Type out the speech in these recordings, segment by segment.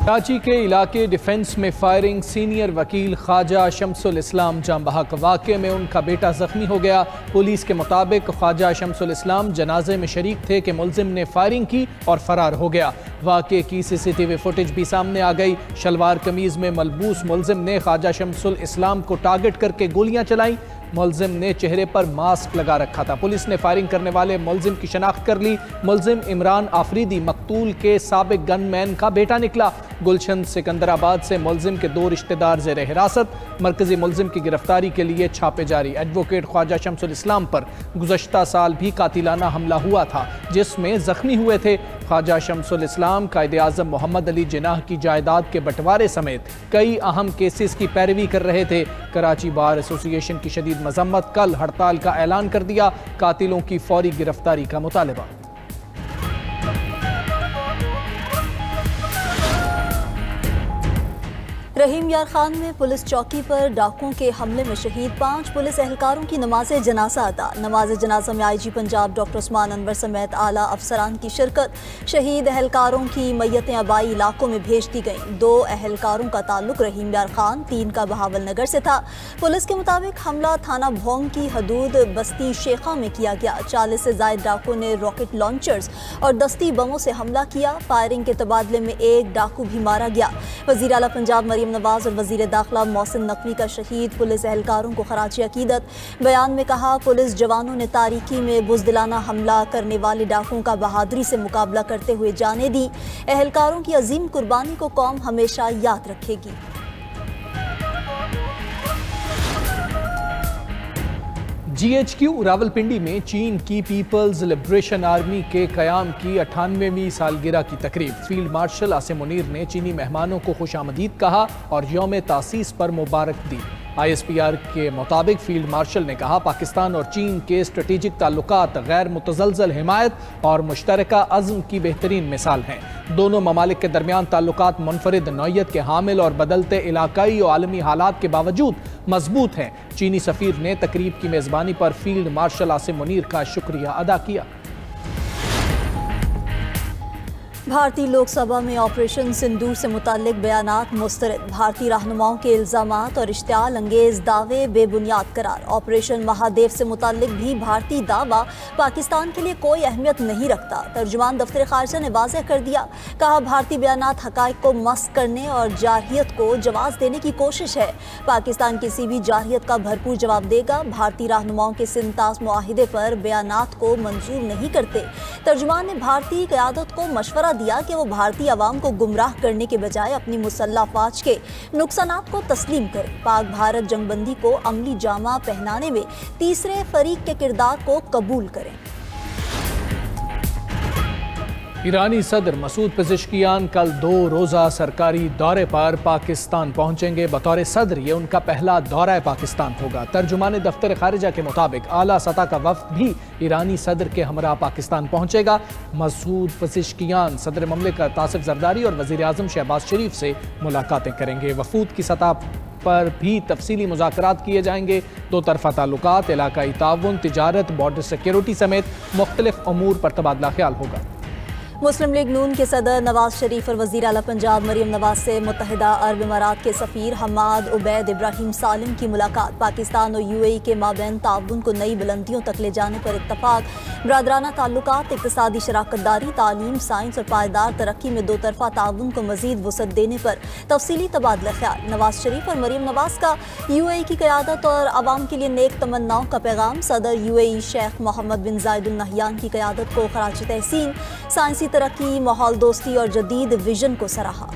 कराची के इलाके डिफेंस में फायरिंग, सीनियर वकील ख्वाजा शम्सुल इस्लाम जाम बहक। वाक़े में उनका बेटा जख्मी हो गया। पुलिस के मुताबिक ख्वाजा शम्सुल इस्लाम जनाजे में शरीक थे कि मुलजिम ने फायरिंग की और फरार हो गया। वाक़े की CCTV फुटेज भी सामने आ गई। शलवार कमीज में मलबूस मुलजिम ने ख्वाजा शम्सुल इस्लाम को टारगेट करके गोलियां चलाई। मुलजिम ने चेहरे पर मास्क लगा रखा था। पुलिस ने फायरिंग करने वाले मुलजिम की शनाख्त कर ली। मुलजिम इमरान आफरीदी मकतूल के साबिक गनमैन का बेटा निकला। गुलशन सिकंदराबाद से मुलजिम के 2 रिश्तेदार ज़ेर हिरासत। मरकजी मुलजिम की गिरफ्तारी के लिए छापे जारी। एडवोकेट ख्वाजा शम्सुल इस्लाम पर गुज़श्ता साल भी कातिलाना हमला हुआ था, जिसमें जख्मी हुए थे। ख्वाजा शम्सुल इस्लाम कायदे आज़म मोहम्मद अली जिनाह की जायदाद के बंटवारे समेत कई अहम केसेस की पैरवी कर रहे थे। कराची बार एसोसिएशन की शदीद मजम्मत, कल हड़ताल का ऐलान कर दिया। कातिलों की फौरी गिरफ्तारी का मुतालबा। रहीम यार खान में पुलिस चौकी पर डाकुओं के हमले में शहीद 5 पुलिस एहलकारों की नमाज जनाजा अदा। नमाज जनाजा में IG पंजाब डॉक्टर उस्मान अनवर समेत आला अफसरान की शिरकत। शहीद एहलकारों की मैयतें आबाई इलाकों में भेज दी गईं। 2 एहलकारों का ताल्लुक रहीम यार खान, 3 का बहावल नगर से था। पुलिस के मुताबिक हमला थाना भोंग की हदूद बस्ती शेखा में किया गया। 40 से ज़ायद डाकुओं ने रॉकेट लॉन्चर्स और दस्ती बमों से हमला किया। फायरिंग के तबादले में 1 डाकू भी मारा गया। वज़ीर आला पंजाब मरियम नवाज और वज़ीर दाखिला मोहसिन नकवी का शहीद पुलिस एहलकारों को खराज अकीदत। बयान में कहा, पुलिस जवानों ने तारीकी में बुज़दिलाना हमला करने वाले डाकुओं का बहादुरी से मुकाबला करते हुए जाने दी। एहलकारों की अजीम कुर्बानी को कौम हमेशा याद रखेगी। GHQ रावलपिंडी में चीन की पीपल्स लिबरेशन आर्मी के क़याम की 98वीं सालगिरह की तकरीब। फील्ड मार्शल आसिम मुनीर ने चीनी मेहमानों को खुशामदीद कहा और यौम तासीस पर मुबारक दी। ISPR के मुताबिक फील्ड मार्शल ने कहा, पाकिस्तान और चीन के स्ट्रेटेजिक ताल्लुकात गैर मुतज़लज़ल हिमायत और मुश्तरका अज़्म की बेहतरीन मिसाल हैं। दोनों ममालिक के दरमियान ताल्लुकात मुनफरिद नौइयत के हामिल और बदलते इलाकाई और आलमी हालात के बावजूद मजबूत हैं। चीनी सफ़ीर ने तकरीब की मेज़बानी पर फील्ड मार्शल आसिम मुनीर का शुक्रिया अदा किया। भारतीय लोकसभा में ऑपरेशन सिंदूर से मुताल्लिक बयानात मुस्तरद। भारतीय रहनुमाओं के इल्ज़ामात और इश्तिआल अंगेज़ दावे बेबुनियाद करार। ऑपरेशन महादेव से मुताल्लिक भी भारतीय दावा पाकिस्तान के लिए कोई अहमियत नहीं रखता। तर्जुमान दफ्तर ख़ारिजा ने वाज़ेह कर दिया। कहा, भारतीय बयानात हक़ाइक़ को मस्क करने और जारहियत को जवाज़ देने की कोशिश है। पाकिस्तान किसी भी जारहियत का भरपूर जवाब देगा। भारतीय रहनुमाओं के सिंतास मुआहिदे पर बयानात को मंजूर नहीं करते। तर्जुमान ने भारतीय क़यादत को मशवरा दिया कि वो भारतीय अवाम को गुमराह करने के बजाय अपनी मुसल्लह फ़ौज के नुकसानात को तस्लीम करें। पाक भारत जंगबंदी को अमली जामा पहनाने में तीसरे फरीक के किरदार को कबूल करें। ईरानी सदर मसूद पेज़ेश्कियान कल 2 रोज़ा सरकारी दौरे पर पाकिस्तान पहुंचेंगे। बतौर सदर ये उनका पहला दौरा पाकिस्तान होगा। तर्जुमान दफ्तर खारिजा के मुताबिक आला सतह का वफ्द भी ईरानी सदर के हमरा पाकिस्तान पहुंचेगा। मसूद पेज़ेश्कियान सदर ममलिकत आसिफ ज़रदारी और वज़ीर आज़म शहबाज शरीफ से मुलाकातें करेंगे। वफूद की सतह पर भी तफसीली मुज़ाकरात किए जाएंगे। 2 तरफ़ा ताल्लुकात, इलाकाई ताउन, तिजारत, बॉर्डर सिक्योरिटी समेत मुख्तलिफ अमूर पर तबादला ख्याल होगा। मुस्लिम लीग नून के सदर नवाज शरीफ और वज़ीर आला पंजाब मरियम नवाज से मुत्तहिदा अरब इमारात के सफ़ीर हमाद उबैद इब्राहिम सालिम की मुलाकात। पाकिस्तान और UAE के माबैन ताउन को नई बुलंदियों तक ले जाने पर इत्तफाक। बरादराना ताल्लुकात, इक़्तिसादी शराकतदारी, तालीम, साइंस और पायदार तरक्की में 2 तरफ़ा ताउन को मज़ीद वुसअत देने पर तफसीली तबादला ख्याल। नवाज शरीफ और मरियम नवाज का UAE की क़यादत और आवाम के लिए नेक तमन्नाओं का पैगाम। सदर UAE शेख मोहम्मद बिन ज़ायद अल नहयान की क़यादत को ख़राज तहसीन। साइंसी तरक्की, माहौल दोस्ती और जदीद विजन को सराहा।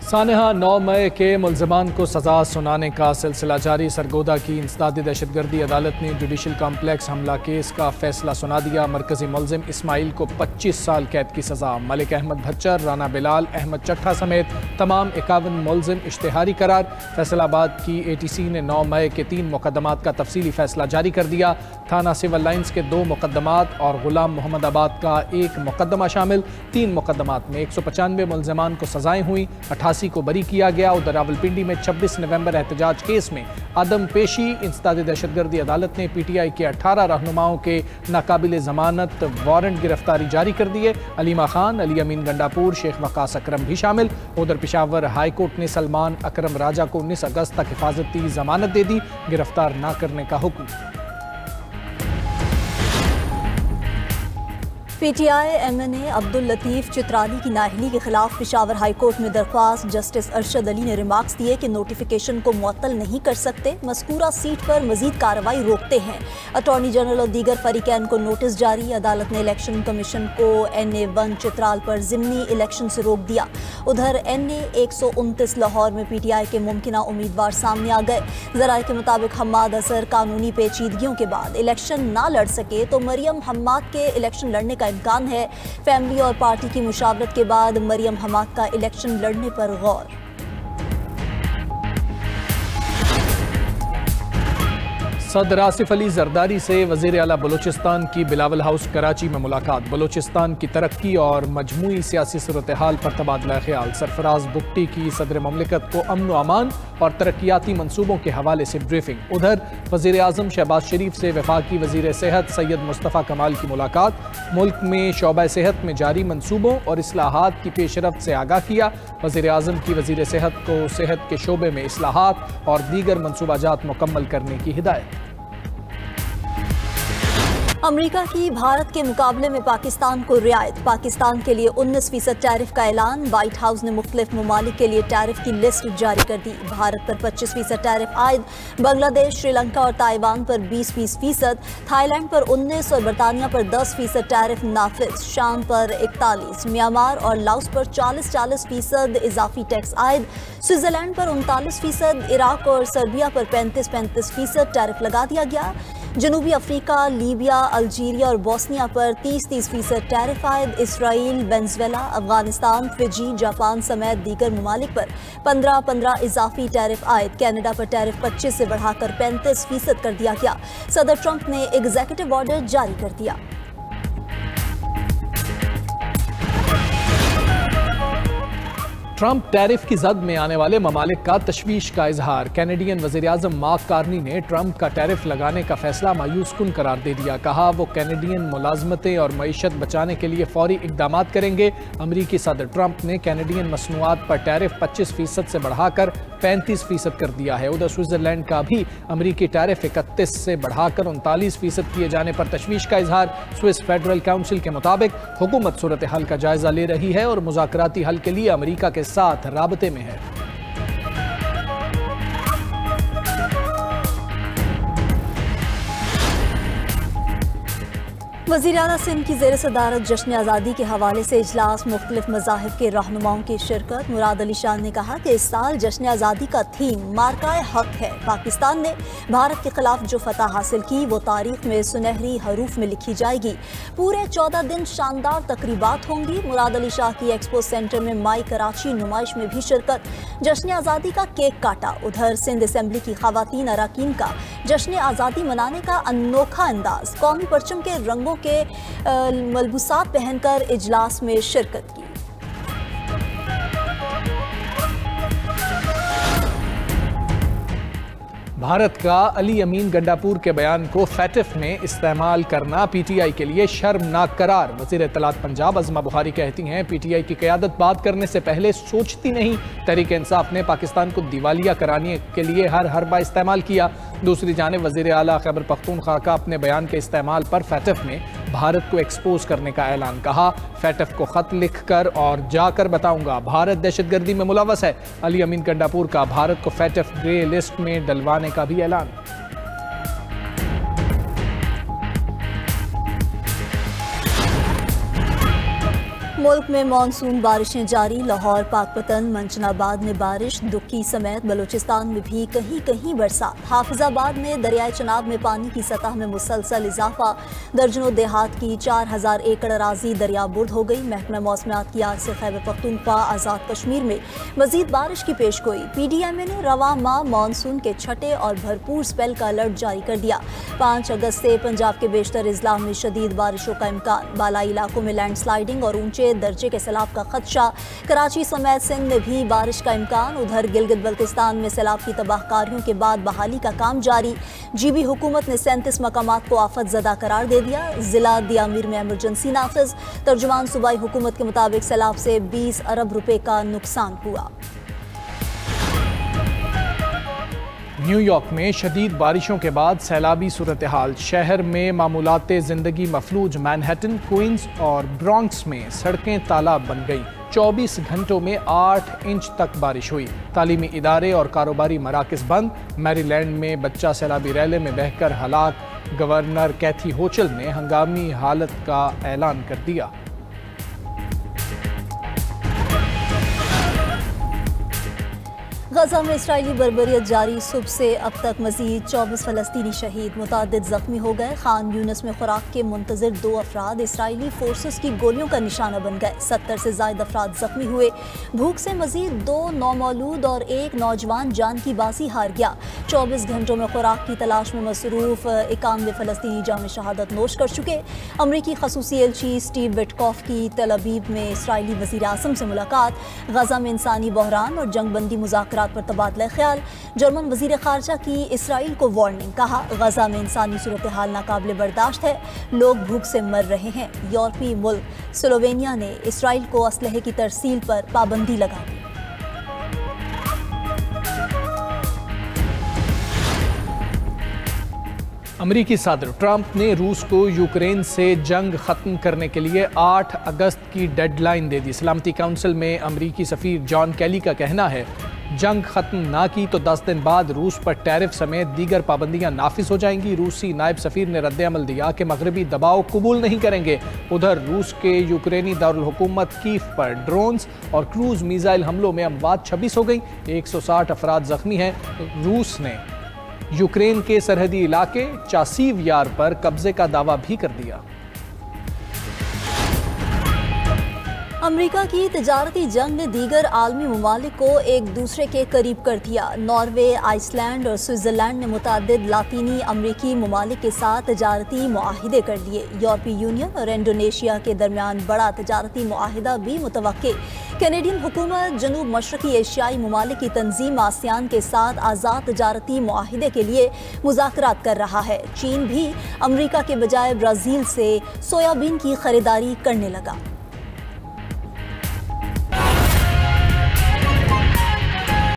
सानहा 9 मई के मुल्ज़िमान को सज़ा सुनाने का सिलसिला जारी। सरगोदा की इंसदादी दहशतगर्दी अदालत ने जुडिशल कॉम्प्लेक्स हमला केस का फैसला सुना दिया। मरकजी मुल्ज़िम इस्माइल को 25 साल कैद की सज़ा। मलिक अहमद भच्चर, राना बिलाल, अहमद चट्ठा समेत तमाम 51 मुल्ज़िम इश्तिहारी करार। फैसलाबाद की ATC ने 9 मई के 3 मुकदमात का तफसीली फैसला जारी कर दिया। थाना सिविल लाइन्स के 2 मुकदमात और गुलाम मोहम्मदाबाद का 1 मुकदमा शामिल। 3 मुकदमात में 195 मुल्ज़िमान को सज़ाएँ हुई। 88 88 को बरी किया गया। उधर रावलपिंडी में 26 नवंबर एहतजाज केस में अदम पेशी इंसदाद दहशतगर्दी अदालत ने PTI के 18 रहनुमाओं के नाकाबिल जमानत वारंट गिरफ्तारी जारी कर दिए। अलीमा खान, अली अमीन गंडापुर, शेख वकास अकरम भी शामिल। उधर पेशावर हाई कोर्ट ने सलमान अकरम राजा को 19 अगस्त तक हिफाजती जमानत दे दी, गिरफ्तार न करने का हुक्म। PTI MNA अब्दुल लतीफ़ चित्राली की नाअहली के खिलाफ पेशावर हाई कोर्ट में दरख्वास्त। जस्टिस अरशद अली ने रिमार्क्स दिए कि नोटिफिकेशन को मुअत्तल नहीं कर सकते, मज़कूरा सीट पर मजीद कार्रवाई रोकते हैं। अटॉर्नी जनरल और दीगर फरीकैन को नोटिस जारी। अदालत ने इलेक्शन कमीशन को NA1 चित्राल पर ज़िमनी इलेक्शन से रोक दिया। उधर NA 129 लाहौर में PTI के मुमकिना उम्मीदवार सामने आ गए। ज़राए के मुताबिक हम्माद अजहर कानूनी पेचीदगियों के बाद इलेक्शन ना लड़ सके तो मरियम हम्माद के इलेक्शन लड़ने का इम्कान है। फैमिली और पार्टी की मुशावरत के बाद मरियम हम्माद का इलेक्शन लड़ने पर गौर। सदर आसिफ अली जरदारी से वज़ीर आला बलूचिस्तान की बिलावल हाउस कराची में मुलाकात। बलूचिस्तान की तरक्की और मजमूई सियासी सूरत हाल पर तबादला ख्याल। सरफराज बुगटी की सदर ममलिकत को अमन व अमान और तरक्याती मनसूबों के हवाले से ब्रीफिंग। उधर वज़ीर आज़म शहबाज शरीफ से वफाकी वज़ीर सेहत सैयद मुस्तफ़ा कमाल की मुलाकात। मुल्क में शोबा सेहत में जारी मनसूबों और इस्लाहात की पेशरफ्त से आगाह किया। वज़ीर आज़म की वज़ीर सेहत को सेहत के शोबे में इस्लाहात और दीगर मनसूबाजात मुकम्मल करने की हिदायत। अमेरिका की भारत के मुकाबले में पाकिस्तान को रियायत। पाकिस्तान के लिए 19% टैरिफ का ऐलान। व्हाइट हाउस ने मुख्तलिफ ममालिक के लिए टैरिफ की लिस्ट जारी कर दी। भारत पर 25% टैरिफ आयद, बांग्लादेश, श्रीलंका और ताइवान पर 20%, थाईलैंड पर 19% और बरतानिया पर 10% टैरिफ नाफिज। शाम पर 41%, म्यांमार और लाओस पर 40% इजाफी टैक्स आयद। स्विट्जरलैंड पर 39%, इराक और सर्बिया पर 35% टैरिफ लगा दिया गया। जनूबी अफ्रीका, लीबिया, अल्जीरिया और बोस्निया पर 30% टैरिफ आयद। Israel, Venezuela, Afghanistan, Fiji, Japan समेत दीगर ममालिक पर 15% इजाफी टैरिफ आयद। कनाडा पर टैरिफ 25 से बढ़ाकर 35% कर दिया गया। सदर ट्रंप ने एग्जीक्यूटिव ऑर्डर जारी कर दिया। ट्रंप टैरिफ की जद में आने वाले ममालिक का तशवीश का इजहार। कैनेडियन वज़ीर-ए-आज़म मार्क कार्नी ने ट्रंप का टैरिफ लगाने का फैसला मायूस कुन करार दे दिया। कहा वो कैनेडियन मुलाजमतें और मईशत बचाने के लिए फौरी इकदाम करेंगे। अमरीकी सदर ट्रंप ने कैनेडियन मसनूआत पर टैरिफ 25% से बढ़ाकर 35% कर दिया है। उधर स्विट्जरलैंड का भी अमरीकी टैरिफ 31 से बढ़ाकर 39% किए जाने पर तशवीश का इजहार। स्विस फेडरल काउंसिल के मुताबिक हुकूमत सूरत हाल का जायजा ले रही है और मुज़ाकराती हल के लिए अमरीका के साथ राबते में है। वज़ीर आला सिंध की ज़ेर सदारत जश्न आज़ादी के हवाले से इजलास। मुख्तलिफ मज़ाहिब के रहनुमाओं की शिरकत। मुराद अली शाह ने कहा कि इस साल जश्न आज़ादी का थीम मार्काए हक है। पाकिस्तान ने भारत के खिलाफ जो फतह हासिल की वो तारीख में सुनहरी हरूफ में लिखी जाएगी। पूरे 14 दिन शानदार तकरीबात होंगी। मुराद अली शाह की एक्सपो सेंटर में माई कराची नुमाइश में भी शिरकत। जश्न आज़ादी का केक काटा। उधर सिंध असम्बली की खवातीन अराकीन का जश्न आज़ादी मनाने का अनोखा अंदाज। कौमी परचम के रंगों के मलबूसात पहनकर इजलास में शिरकत की। भारत का अली अमीन गंडापुर के बयान को फैटिफ में इस्तेमाल करना PTI के लिए शर्मनाक करार। वज़ीर इत्तलात पंजाब अज़मा बुखारी कहती हैं PTI की क़यादत बात करने से पहले सोचती नहीं। तहरीक इंसाफ ने पाकिस्तान को दिवालिया कराने के लिए हर हरबा इस्तेमाल किया। दूसरी जानिब वज़ीर आला खैबर पख्तूनख्वा का अपने बयान के इस्तेमाल पर फैटिफ में भारत को एक्सपोज करने का ऐलान। कहा फैटिफ को खत लिख कर और जाकर बताऊंगा भारत दहशतगर्दी में मुलव्वस है। अली अमीन गंडापुर का भारत को फैटिफ ग्रे लिस्ट में डलवाने का भी ऐलान। मुल्क में मानसून बारिशें जारी। लाहौर, पाकपतन, मंचनाबाद में बारिश, दुक्की समेत बलूचिस्तान में भी कहीं कहीं बरसात। हाफिजाबाद में दरियाए चनाब में पानी की सतह में मुसलसल इजाफा। दर्जनों देहात की 4000 एकड़ अराजी दरियाबुर्द हो गई। महकमा मौसमियात की आज से खैबर पख्तूनख्वा, आज़ाद कश्मीर में मजीद बारिश की पेशगोई। PDMA ने रवां माह मानसून के छठे और भरपूर स्पेल का अलर्ट जारी कर दिया। 5 अगस्त से पंजाब के बेशतर अजला में शदीद बारिशों का इम्कान। बालाई इलाकों में लैंडस्लाइडिंग और ऊंचे दर्जे के सैलाब का खदशा। कराची समेत सिंध में भी बारिश का इम्कान। उधर गिलगित बल्तिस्तान में सैलाब की तबाहकारियों के बाद बहाली का काम जारी। GB हुकूमत ने 37 मकामात को आफत ज़दा करार दे दिया। जिला दियामीर में एमरजेंसी नाफिज। तर्जुमान सूबाई हुकूमत के मुताबिक सैलाब से 20 अरब रुपए का नुकसान हुआ। न्यूयॉर्क में शदीद बारिशों के बाद सैलाबी सूरत हाल। शहर में मामूलाते ज़िंदगी मफलूज। मैनहट्टन, क्वींस और ब्रॉन्क्स में सड़कें तालाब बन गई। 24 घंटों में 8 इंच तक बारिश हुई। तालीमी इदारे और कारोबारी मराकज़ बंद। मैरीलैंड में बच्चा सैलाबी रैले में बहकर हलाक। गवर्नर कैथी होचल ने हंगामी हालत का ऐलान कर दिया। गजा में इसराइली बर्बरियत जारी। सुबह से अब तक मजीद 24 फ़लस्तीनी शहीद, मुतादिद ज़ख्मी हो गए। खान यूनिस में खुराक के मुंतज़िर 2 अफराद इसराइली फोर्सेस की गोलियों का निशाना बन गए। 70 से ज़ायद अफराद ज़ख्मी हुए। भूख से मजीद 2 नौमौलूद और 1 नौजवान जान की बाजी हार गया। 24 घंटों में खुराक की तलाश में मसरूफ 91 फ़लस्तीनी जाम शहादत नोश कर चुके। अमरीकी खसूसी एलची स्टीव विटकॉफ की तल अवीव में इसराइली वज़ीर आज़म से मुलाकात। गजा में इंसानी बहरान और जंगबंदी मुज़ाकरात पर तबादला ख्याल। जर्मन वज़ीर ख़ारजा की इसराइल को वार्निंग। कहा, गजा में इंसानी सूरत हाल नाकाबिले बर्दाश्त है, लोग भूख से मर रहे हैं। यूरोपीय मुल्क स्लोवेनिया ने इसराइल को असलहे की तरसील पर पाबंदी लगा दी। अमरीकी सदर ट्रंप ने रूस को यूक्रेन से जंग ख़त्म करने के लिए 8 अगस्त की डेडलाइन दे दी। सलामती काउंसिल में अमरीकी सफ़ीर जॉन कैली का कहना है, जंग ख़त्म ना की तो 10 दिन बाद रूस पर टैरिफ समेत दीगर पाबंदियां नाफिज हो जाएंगी। रूसी नायब सफ़ीर ने रद्द-ए-अमल दिया कि मगरबी दबाव कबूल नहीं करेंगे। उधर रूस के यूक्रेनी दारुल हुकूमत कीव पर ड्रोन्स और क्रूज मिसाइल हमलों में अमवात 26 हो गई। 160 अफराद जख्मी हैं। रूस ने यूक्रेन के सरहदी इलाके चासीव यार पर कब्जे का दावा भी कर दिया। अमरीका की तिजारती जंग ने दीगर आलमी ममालिक को एक दूसरे के करीब कर दिया। नॉर्वे, आइसलैंड और स्विट्ज़रलैंड ने मुतादिद लातीनी अमरीकी ममालिक के साथ तिजारती मुआहिदे कर लिए। यूरोपीय यूनियन और इंडोनेशिया के दरमियान बड़ा तिजारती मुआहिदा भी मुतवक्के। कैनेडियन हुकूमत जनूब मशरकी एशियाई ममालिक की तंजीम आसियान के साथ आज़ाद तिजारती मुआहिदे के लिए मुज़ाकरात कर रहा है। चीन भी अमरीका के बजाय ब्राज़ील से सोयाबीन की खरीदारी करने लगा।